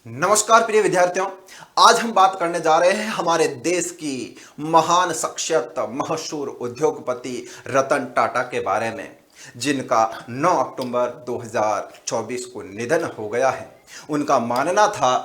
नमस्कार प्रिय विद्यार्थियों। आज हम बात करने जा रहे हैं हमारे देश की महान शख्सियत मशहूर उद्योगपति रतन टाटा के बारे में, जिनका 9 अक्टूबर 2024 को निधन हो गया है। उनका मानना था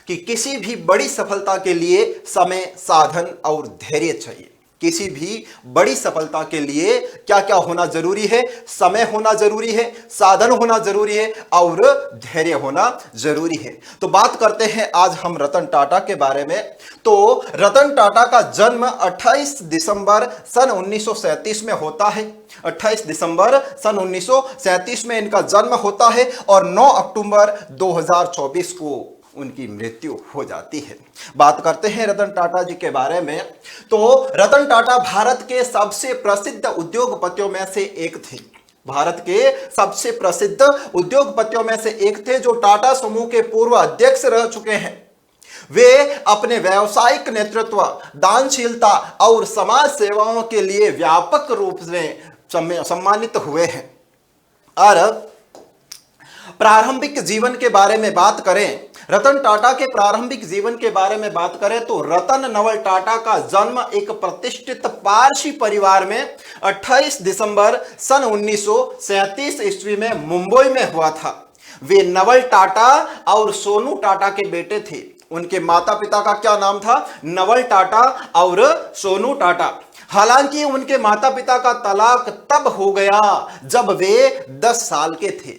कि किसी भी बड़ी सफलता के लिए समय, साधन और धैर्य चाहिए। किसी भी बड़ी सफलता के लिए क्या क्या होना जरूरी है? समय होना जरूरी है, साधन होना जरूरी है और धैर्य होना जरूरी है। तो बात करते हैं आज हम रतन टाटा के बारे में। तो रतन टाटा का जन्म 28 दिसंबर सन 1937 में होता है। 28 दिसंबर सन 1937 में इनका जन्म होता है और 9 अक्टूबर 2024 को उनकी मृत्यु हो जाती है। बात करते हैं रतन टाटा जी के बारे में। तो रतन टाटा भारत के सबसे प्रसिद्ध उद्योगपतियों में से एक थे। भारत के सबसे प्रसिद्ध उद्योगपतियों में से एक थे, जो टाटा समूह के पूर्व अध्यक्ष रह चुके हैं। वे अपने व्यावसायिक नेतृत्व, दानशीलता और समाज सेवाओं के लिए व्यापक रूप से सम्मानित हुए हैं। और प्रारंभिक जीवन के बारे में बात करें, रतन टाटा के प्रारंभिक जीवन के बारे में बात करें तो रतन नवल टाटा का जन्म एक प्रतिष्ठित पारसी परिवार में 28 दिसंबर सन 1937 ईस्वी में मुंबई में हुआ था। वे नवल टाटा और सोनू टाटा के बेटे थे। उनके माता पिता का क्या नाम था? नवल टाटा और सोनू टाटा। हालांकि उनके माता पिता का तलाक तब हो गया जब वे 10 साल के थे।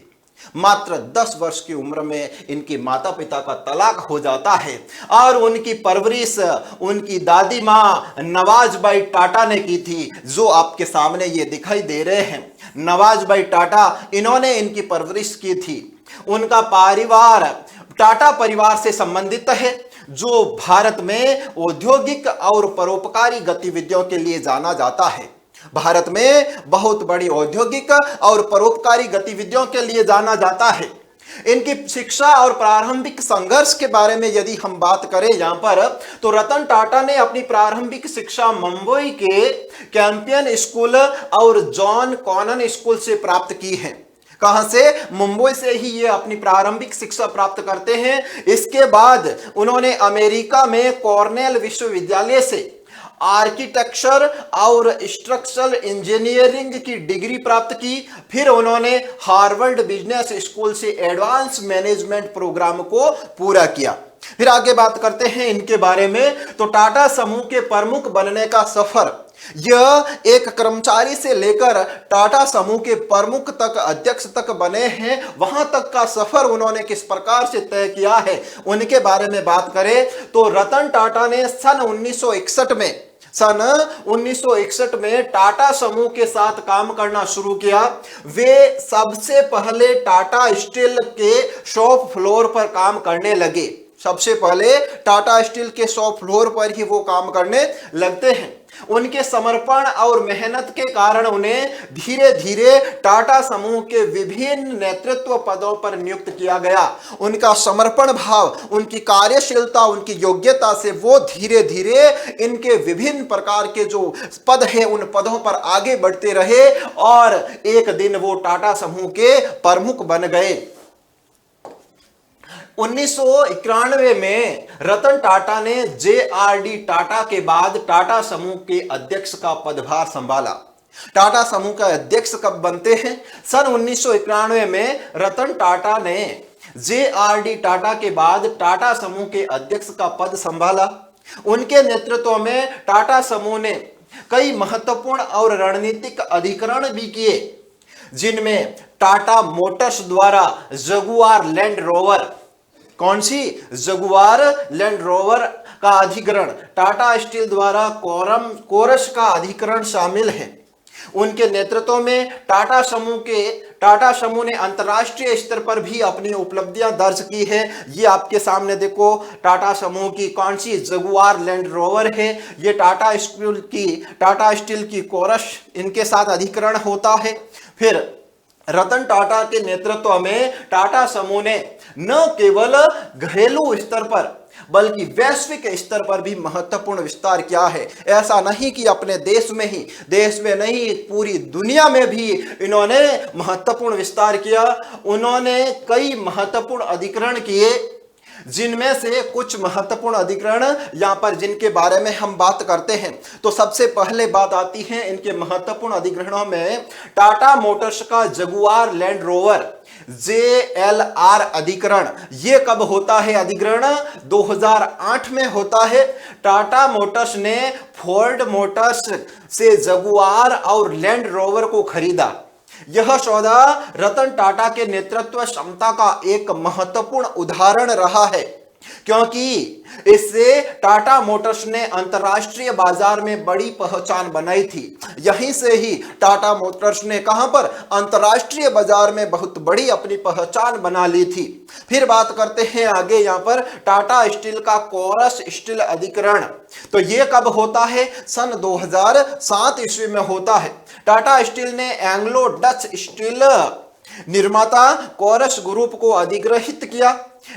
मात्र 10 वर्ष की उम्र में इनके माता पिता का तलाक हो जाता है और उनकी परवरिश उनकी दादी माँ नवाजबाई टाटा ने की थी, जो आपके सामने ये दिखाई दे रहे हैं। नवाजबाई टाटा, इन्होंने इनकी परवरिश की थी। उनका परिवार टाटा परिवार से संबंधित है, जो भारत में औद्योगिक और परोपकारी गतिविधियों के लिए जाना जाता है। भारत में बहुत बड़ी औद्योगिक और परोपकारी गतिविधियों के लिए जाना जाता है। इनकी शिक्षा और प्रारंभिक संघर्ष के बारे में यदि हम बात करें यहां पर, तो रतन टाटा ने अपनी प्रारंभिक शिक्षा मुंबई के कैंपियन स्कूल और जॉन कॉनन स्कूल से प्राप्त की है। कहां से? मुंबई से ही ये अपनी प्रारंभिक शिक्षा प्राप्त करते हैं। इसके बाद उन्होंने अमेरिका में कॉर्नेल विश्वविद्यालय से आर्किटेक्चर और स्ट्रक्चरल इंजीनियरिंग की डिग्री प्राप्त की। फिर उन्होंने हार्वर्ड बिजनेस स्कूल से एडवांस मैनेजमेंट प्रोग्राम को पूरा किया। फिर आगे बात करते हैं इनके बारे में। तो टाटा समूह के प्रमुख बनने का सफर, यह एक कर्मचारी से लेकर टाटा समूह के प्रमुख तक, अध्यक्ष तक बने हैं, वहां तक का सफर उन्होंने किस प्रकार से तय किया है, उनके बारे में बात करें तो रतन टाटा ने सन 1961 में टाटा समूह के साथ काम करना शुरू किया। वे सबसे पहले टाटा स्टील के शॉप फ्लोर पर काम करने लगे। सबसे पहले टाटा स्टील के शॉप फ्लोर पर ही वो काम करने लगते हैं। उनके समर्पण और मेहनत के कारण उन्हें धीरे धीरे टाटा समूह के विभिन्न नेतृत्व पदों पर नियुक्त किया गया। उनका समर्पण भाव, उनकी कार्यशीलता, उनकी योग्यता से वो धीरे धीरे इनके विभिन्न प्रकार के जो पद है उन पदों पर आगे बढ़ते रहे और एक दिन वो टाटा समूह के प्रमुख बन गए। 1991 में रतन टाटा ने JRD टाटा के बाद टाटा समूह के अध्यक्ष का पदभार संभाला। टाटा समूह का अध्यक्ष कब बनते हैं? सन 1991 में रतन टाटा ने JRD टाटा के बाद टाटा समूह के अध्यक्ष का पद संभाला। उनके नेतृत्व में टाटा समूह ने कई महत्वपूर्ण और रणनीतिक अधिग्रहण भी किए, जिनमें टाटा मोटर्स द्वारा जगुआर लैंड रोवर, कौन सी? जगुआर लैंड रोवर का अधिग्रहण, टाटा स्टील द्वारा कोरस का अधिग्रहण शामिल है। उनके नेतृत्व में टाटा समूह ने अंतर्राष्ट्रीय स्तर पर भी अपनी उपलब्धियां दर्ज की है। ये आपके सामने देखो, टाटा समूह की कौन सी? जगुआर लैंड रोवर है। ये टाटा स्टील की कोरस, इनके साथ अधिग्रहण होता है। फिर रतन टाटा के नेतृत्व में टाटा समूह ने न केवल घरेलू स्तर पर बल्कि वैश्विक स्तर पर भी महत्वपूर्ण विस्तार किया है। ऐसा नहीं कि अपने देश में नहीं, पूरी दुनिया में भी इन्होंने महत्वपूर्ण विस्तार किया। उन्होंने कई महत्वपूर्ण अधिग्रहण किए। जिनमें से कुछ महत्वपूर्ण अधिग्रहण यहां पर जिनके बारे में हम बात करते हैं। तो सबसे पहले बात आती है इनके महत्वपूर्ण अधिग्रहणों में टाटा मोटर्स का जगुआर लैंड रोवर JLR अधिग्रहण। यह कब होता है अधिग्रहण? 2008 में होता है। टाटा मोटर्स ने फोर्ड मोटर्स से जगुआर और लैंड रोवर को खरीदा। यह सौदा रतन टाटा के नेतृत्व क्षमता का एक महत्वपूर्ण उदाहरण रहा है, क्योंकि इससे टाटा मोटर्स ने अंतर्राष्ट्रीय बाजार में बड़ी पहचान बनाई थी। यहीं से ही टाटा मोटर्स ने कहां पर? अंतर्राष्ट्रीय बाजार में बहुत बड़ी अपनी पहचान बना ली थी। फिर बात करते हैं आगे यहां पर टाटा स्टील का कोरस स्टील अधिग्रहण। तो यह कब होता है? सन 2007 ईस्वी में होता है। टाटा स्टील ने एंग्लो डच स्टील निर्माता कोरस ग्रुप को अधिग्रहित किया,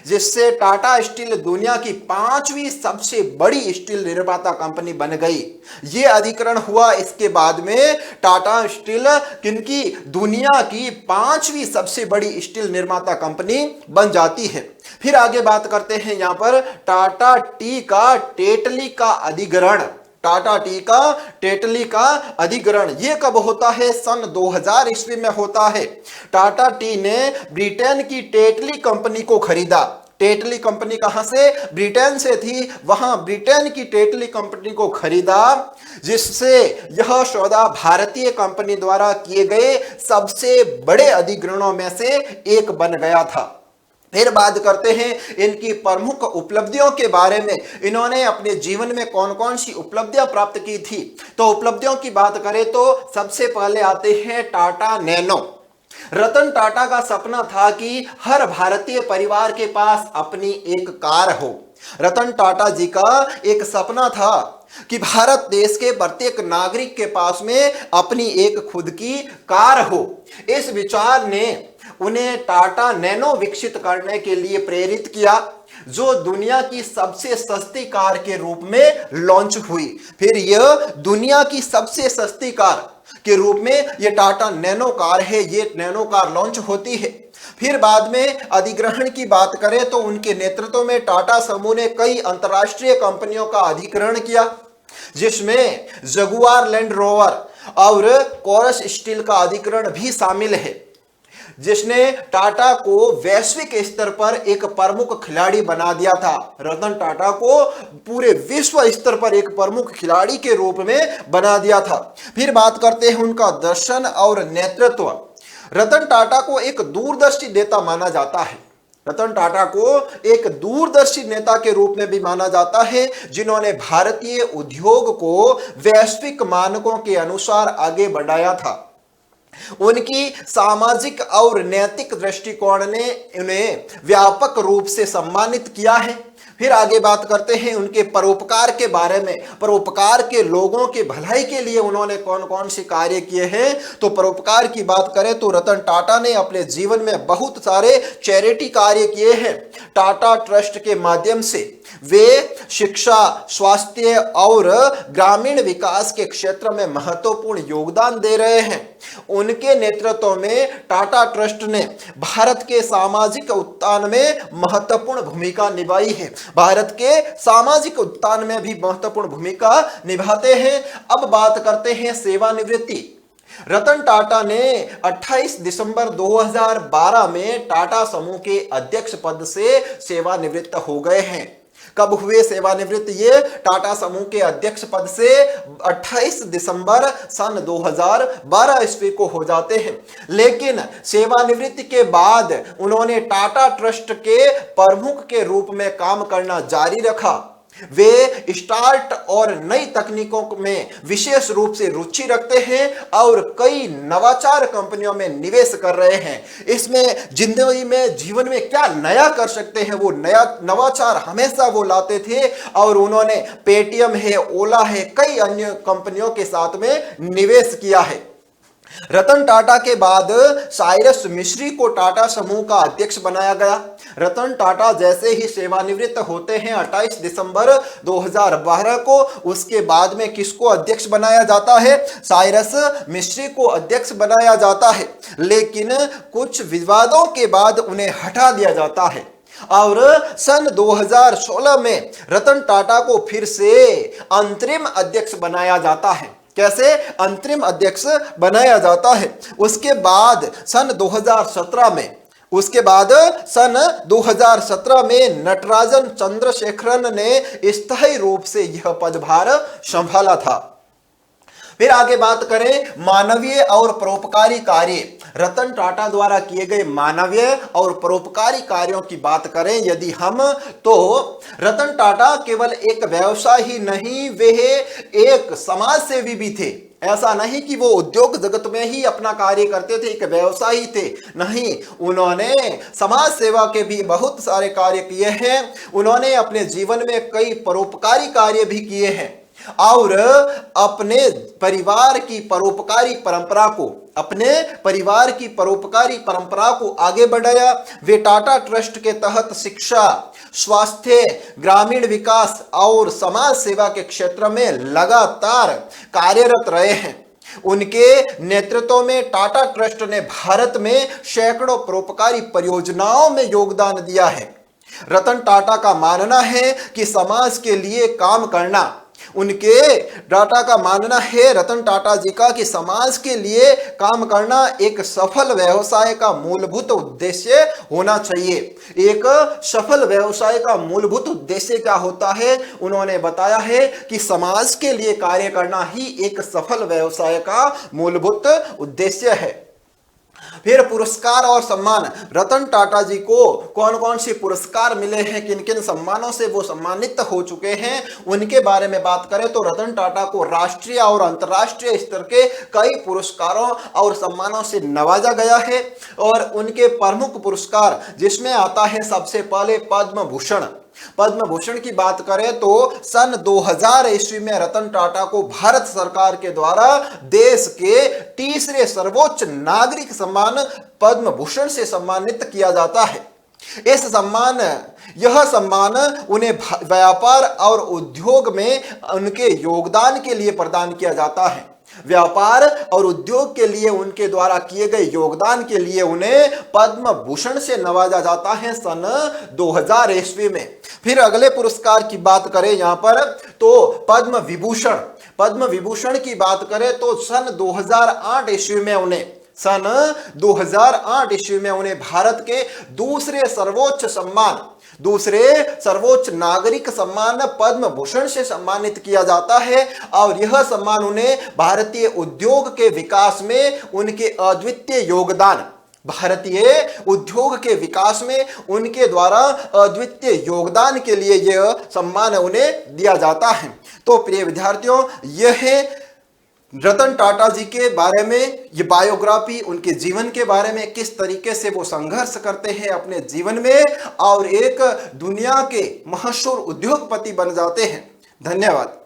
जिससे टाटा स्टील दुनिया की 5वीं सबसे बड़ी स्टील निर्माता कंपनी बन गई। यह अधिग्रहण हुआ, इसके बाद में टाटा स्टील किनकी? दुनिया की 5वीं सबसे बड़ी स्टील निर्माता कंपनी बन जाती है। फिर आगे बात करते हैं यहां पर टाटा टी का टेटली का अधिग्रहण। टाटा टी का टेटली का अधिग्रहण यह कब होता है? सन 2000 ईस्वी में होता है। टाटा टी ने ब्रिटेन की टेटली कंपनी को खरीदा। टेटली कंपनी कहां से? ब्रिटेन से थी, वहां ब्रिटेन की टेटली कंपनी को खरीदा, जिससे यह सौदा भारतीय कंपनी द्वारा किए गए सबसे बड़े अधिग्रहणों में से एक बन गया था। फिर बात करते हैं इनकी प्रमुख उपलब्धियों के बारे में। इन्होंने अपने जीवन में कौन कौन सी उपलब्धियां प्राप्त की थी? तो उपलब्धियों की बात करें तो सबसे पहले आते हैं टाटा नैनो। रतन टाटा का सपना था कि हर भारतीय परिवार के पास अपनी एक कार हो। रतन टाटा जी का एक सपना था कि भारत देश के प्रत्येक नागरिक के पास में अपनी एक खुद की कार हो। इस विचार ने उन्हें टाटा नैनो विकसित करने के लिए प्रेरित किया, जो दुनिया की सबसे सस्ती कार के रूप में लॉन्च हुई। फिर यह दुनिया की सबसे सस्ती कार के रूप में यह टाटा नैनो कार है, ये नैनो कार लॉन्च होती है। फिर बाद में अधिग्रहण की बात करें तो उनके नेतृत्व में टाटा समूह ने कई अंतर्राष्ट्रीय कंपनियों का अधिग्रहण किया, जिसमें जगुआर लैंड रोवर और कोरस स्टील का अधिग्रहण भी शामिल है, जिसने टाटा को वैश्विक स्तर पर एक प्रमुख खिलाड़ी बना दिया था। रतन टाटा को पूरे विश्व स्तर पर एक प्रमुख खिलाड़ी के रूप में बना दिया था। फिर बात करते हैं उनका दर्शन और नेतृत्व। रतन टाटा को एक दूरदर्शी नेता माना जाता है। रतन टाटा को एक दूरदर्शी नेता के रूप में भी माना जाता है, जिन्होंने भारतीय उद्योग को वैश्विक मानकों के अनुसार आगे बढ़ाया था। उनकी सामाजिक और नैतिक दृष्टिकोण ने उन्हें व्यापक रूप से सम्मानित किया है। फिर आगे बात करते हैं उनके परोपकार के बारे में। परोपकार के लोगों के भलाई के लिए उन्होंने कौन कौन से कार्य किए हैं? तो परोपकार की बात करें तो रतन टाटा ने अपने जीवन में बहुत सारे चैरिटी कार्य किए हैं। टाटा ट्रस्ट के माध्यम से वे शिक्षा, स्वास्थ्य और ग्रामीण विकास के क्षेत्र में महत्वपूर्ण योगदान दे रहे हैं। उनके नेतृत्व में टाटा ट्रस्ट ने भारत के सामाजिक उत्थान में महत्वपूर्ण भूमिका निभाई है। भारत के सामाजिक उत्थान में भी महत्वपूर्ण भूमिका निभाते हैं। अब बात करते हैं सेवानिवृत्ति। रतन टाटा ने 28 दिसंबर 2012 में टाटा समूह के अध्यक्ष पद से सेवानिवृत्त हो गए हैं। कब हुए सेवानिवृत्त? ये टाटा समूह के अध्यक्ष पद से 28 दिसंबर सन 2012 ईस्वी को हो जाते हैं। लेकिन सेवानिवृत्ति के बाद उन्होंने टाटा ट्रस्ट के प्रमुख के रूप में काम करना जारी रखा। वे स्टार्ट और नई तकनीकों में विशेष रूप से रुचि रखते हैं और कई नवाचार कंपनियों में निवेश कर रहे हैं। इसमें जिंदगी में जीवन में क्या नया कर सकते हैं, वो नया नवाचार हमेशा वो लाते थे और उन्होंने पेटीएम है, ओला है, कई अन्य कंपनियों के साथ में निवेश किया है। रतन टाटा के बाद साइरस मिस्त्री को टाटा समूह का अध्यक्ष बनाया गया। रतन टाटा जैसे ही सेवानिवृत्त होते हैं 28 दिसंबर 2012 को, उसके बाद में किसको अध्यक्ष बनाया जाता है? साइरस मिस्त्री को अध्यक्ष बनाया जाता है। लेकिन कुछ विवादों के बाद उन्हें हटा दिया जाता है और सन 2016 में रतन टाटा को फिर से अंतरिम अध्यक्ष बनाया जाता है। कैसे अंतरिम अध्यक्ष बनाया जाता है। उसके बाद सन 2017 में नटराजन चंद्रशेखरन ने स्थायी रूप से यह पदभार संभाला था। फिर आगे बात करें मानवीय और परोपकारी कार्य, रतन टाटा द्वारा किए गए मानवीय और परोपकारी कार्यों की बात करें यदि हम, तो रतन टाटा केवल एक व्यवसाय ही नहीं, वे एक समाज सेवी भी थे। ऐसा नहीं कि वो उद्योग जगत में ही अपना कार्य करते थे, एक व्यवसायी थे, नहीं, उन्होंने समाज सेवा के भी बहुत सारे कार्य किए हैं। उन्होंने अपने जीवन में कई परोपकारी कार्य भी किए हैं और अपने परिवार की परोपकारी परंपरा को आगे बढ़ाया। वे टाटा ट्रस्ट के तहत शिक्षा, स्वास्थ्य, ग्रामीण विकास और समाज सेवा के क्षेत्र में लगातार कार्यरत रहे हैं। उनके नेतृत्व में टाटा ट्रस्ट ने भारत में सैकड़ों परोपकारी परियोजनाओं में योगदान दिया है। रतन टाटा का मानना है कि समाज के लिए काम करना, रतन टाटा जी का कि समाज के लिए काम करना एक सफल व्यवसाय का मूलभूत उद्देश्य होना चाहिए। एक सफल व्यवसाय का मूलभूत उद्देश्य क्या होता है, उन्होंने बताया है कि समाज के लिए कार्य करना ही एक सफल व्यवसाय का मूलभूत उद्देश्य है। फिर पुरस्कार और सम्मान, रतन टाटा जी को कौन कौन से पुरस्कार मिले हैं, किन किन सम्मानों से वो सम्मानित हो चुके हैं, उनके बारे में बात करें तो रतन टाटा को राष्ट्रीय और अंतर्राष्ट्रीय स्तर के कई पुरस्कारों और सम्मानों से नवाजा गया है। और उनके प्रमुख पुरस्कार जिसमें आता है सबसे पहले पद्म भूषण की बात करें तो सन 2000 ईस्वी में रतन टाटा को भारत सरकार के द्वारा देश के तीसरे सर्वोच्च नागरिक सम्मान पद्म भूषण से सम्मानित किया जाता है। यह सम्मान उन्हें व्यापार और उद्योग में उनके योगदान के लिए प्रदान किया जाता है। व्यापार और उद्योग के लिए उनके द्वारा किए गए योगदान के लिए उन्हें पद्म भूषण से नवाजा जाता है सन 2000 ईस्वी में। फिर अगले पुरस्कार की बात करें यहां पर तो पद्म विभूषण की बात करें तो सन 2008 ईस्वी में उन्हें भारत के दूसरे सर्वोच्च नागरिक सम्मान पद्म भूषण से सम्मानित किया जाता है। और यह सम्मान उन्हें भारतीय उद्योग के विकास में उनके अद्वितीय योगदान के लिए यह सम्मान उन्हें दिया जाता है। तो प्रिय विद्यार्थियों, यह है रतन टाटा जी के बारे में ये बायोग्राफी, उनके जीवन के बारे में, किस तरीके से वो संघर्ष करते हैं अपने जीवन में और एक दुनिया के मशहूर उद्योगपति बन जाते हैं। धन्यवाद।